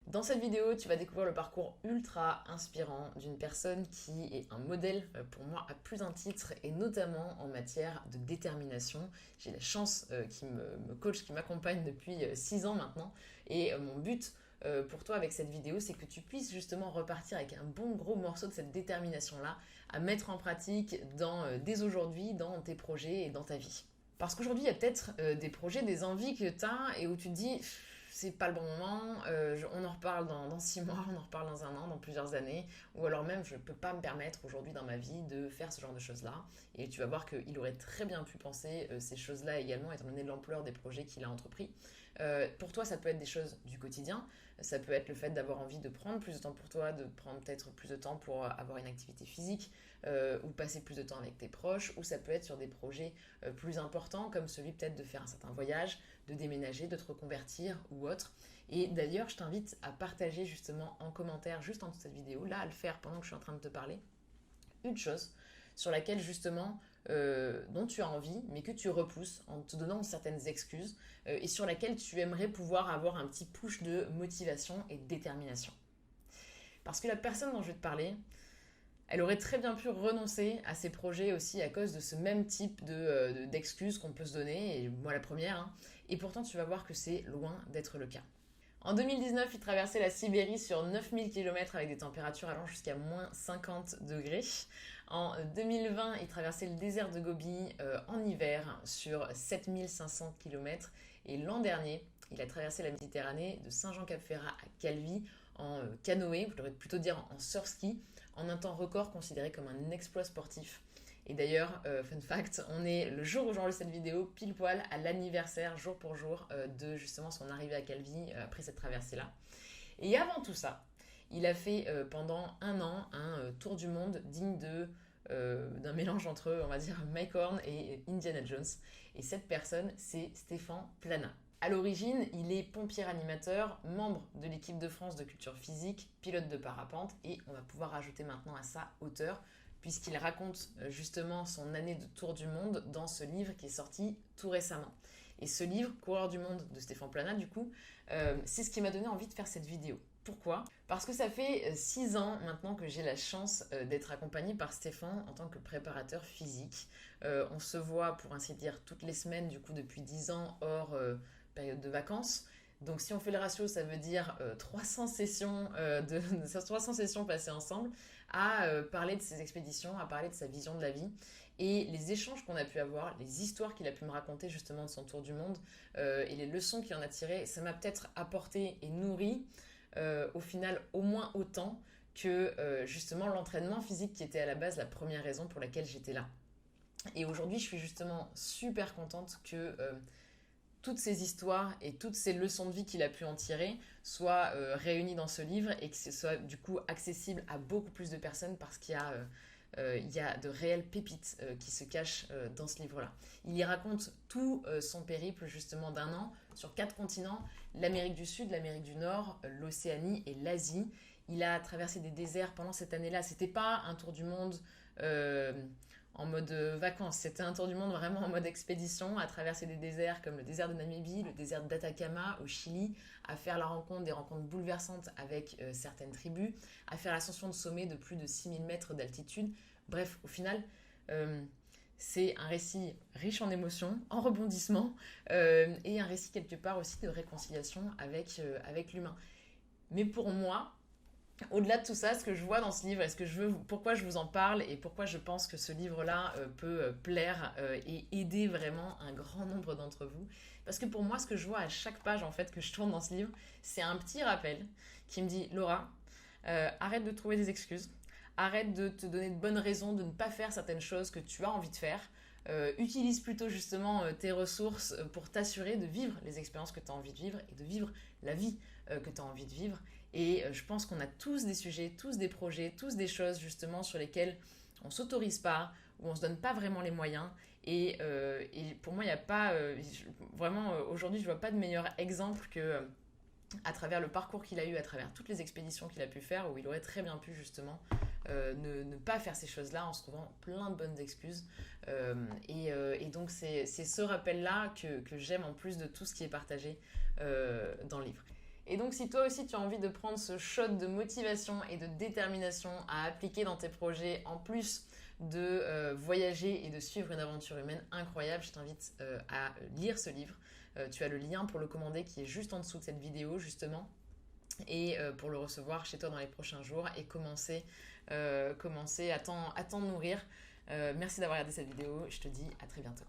Dans cette vidéo, tu vas découvrir le parcours ultra inspirant d'une personne qui est un modèle pour moi à plus d'un titre et notamment en matière de détermination. J'ai la chance qui me coach, qui m'accompagne depuis 6 ans maintenant et mon but pour toi avec cette vidéo, c'est que tu puisses justement repartir avec un bon gros morceau de cette détermination-là à mettre en pratique dès aujourd'hui dans tes projets et dans ta vie. Parce qu'aujourd'hui, il y a peut-être des projets, des envies que tu as et où tu te dis c'est pas le bon moment, on en reparle dans 6 mois, on en reparle dans un an, dans plusieurs années, ou alors même je peux pas me permettre aujourd'hui dans ma vie de faire ce genre de choses-là. Et tu vas voir qu'il aurait très bien pu penser ces choses-là également, étant donné l'ampleur des projets qu'il a entrepris. Pour toi, ça peut être des choses du quotidien, ça peut être le fait d'avoir envie de prendre plus de temps pour toi, de prendre peut-être plus de temps pour avoir une activité physique, ou passer plus de temps avec tes proches, ou ça peut être sur des projets plus importants, comme celui peut-être de faire un certain voyage, de déménager, de te reconvertir ou autre. Et d'ailleurs, je t'invite à partager justement en commentaire, juste en dessous de cette vidéo, là à le faire pendant que je suis en train de te parler, une chose sur laquelle justement dont tu as envie mais que tu repousses en te donnant certaines excuses et sur laquelle tu aimerais pouvoir avoir un petit push de motivation et de détermination. Parce que la personne dont je vais te parler, elle aurait très bien pu renoncer à ses projets aussi à cause de ce même type d'excuses qu'on peut se donner, et moi la première, hein. Et pourtant tu vas voir que c'est loin d'être le cas. En 2019, il traversait la Sibérie sur 9000 km avec des températures allant jusqu'à moins 50 degrés. En 2020, il traversait le désert de Gobi en hiver sur 7500 km. Et l'an dernier, il a traversé la Méditerranée de Saint-Jean-Cap-Ferrat à Calvi en canoë, je devrais plutôt dire en surf-ski, en un temps record considéré comme un exploit sportif. Et d'ailleurs, fun fact, on est le jour où j'enregistre cette vidéo, pile poil à l'anniversaire, jour pour jour, de justement son arrivée à Calvi après cette traversée-là. Et avant tout ça, il a fait pendant un an un tour du monde digne d'un mélange entre, on va dire, Mike Horn et Indiana Jones. Et cette personne, c'est Stéphane Plana. À l'origine, il est pompier animateur, membre de l'équipe de France de culture physique, pilote de parapente et on va pouvoir ajouter maintenant à ça auteur puisqu'il raconte justement son année de tour du monde dans ce livre qui est sorti tout récemment. Et ce livre, Coureur du monde de Stéphane Plana, du coup, c'est ce qui m'a donné envie de faire cette vidéo. Pourquoi ? Parce que ça fait 6 ans maintenant que j'ai la chance d'être accompagnée par Stéphane en tant que préparateur physique. On se voit, pour ainsi dire, toutes les semaines, du coup, depuis 10 ans, hors période de vacances. Donc si on fait le ratio, ça veut dire 300 sessions, 300 sessions passées ensemble à parler de ses expéditions, à parler de sa vision de la vie. Et les échanges qu'on a pu avoir, les histoires qu'il a pu me raconter justement de son tour du monde et les leçons qu'il en a tirées, ça m'a peut-être apporté et nourri au final au moins autant que justement l'entraînement physique qui était à la base la première raison pour laquelle j'étais là. Et aujourd'hui, je suis justement super contente que toutes ces histoires et toutes ces leçons de vie qu'il a pu en tirer soient réunies dans ce livre et que ce soit du coup accessible à beaucoup plus de personnes parce qu'il y a de réelles pépites qui se cachent dans ce livre-là. Il y raconte tout son périple justement d'un an sur 4 continents, l'Amérique du Sud, l'Amérique du Nord, l'Océanie et l'Asie. Il a traversé des déserts pendant cette année-là. C'était pas un tour du monde en mode vacances, c'était un tour du monde vraiment en mode expédition, à traverser des déserts comme le désert de Namibie, le désert d'Atacama au Chili, à faire des rencontres bouleversantes avec certaines tribus, à faire l'ascension de sommets de plus de 6000 mètres d'altitude. Bref, au final, c'est un récit riche en émotions, en rebondissements, et un récit quelque part aussi de réconciliation avec l'humain. Mais pour moi, au-delà de tout ça, ce que je vois dans ce livre, pourquoi je vous en parle et pourquoi je pense que ce livre-là peut plaire et aider vraiment un grand nombre d'entre vous. Parce que pour moi, ce que je vois à chaque page en fait que je tourne dans ce livre, c'est un petit rappel qui me dit Laura, arrête de trouver des excuses, arrête de te donner de bonnes raisons de ne pas faire certaines choses que tu as envie de faire. Utilise plutôt justement tes ressources pour t'assurer de vivre les expériences que tu as envie de vivre et de vivre la vie que tu as envie de vivre. Et je pense qu'on a tous des sujets, tous des projets, tous des choses justement sur lesquelles on s'autorise pas, où on se donne pas vraiment les moyens. Et pour moi, il n'y a pas... vraiment, aujourd'hui, je vois pas de meilleur exemple que... à travers le parcours qu'il a eu, à travers toutes les expéditions qu'il a pu faire, où il aurait très bien pu justement ne pas faire ces choses-là en se trouvant plein de bonnes excuses. Et donc c'est ce rappel-là que j'aime en plus de tout ce qui est partagé dans le livre. Et donc si toi aussi tu as envie de prendre ce shot de motivation et de détermination à appliquer dans tes projets, en plus de voyager et de suivre une aventure humaine incroyable, je t'invite à lire ce livre. Tu as le lien pour le commander qui est juste en dessous de cette vidéo justement, et pour le recevoir chez toi dans les prochains jours et commencer à t'en nourrir. Merci d'avoir regardé cette vidéo, je te dis à très bientôt.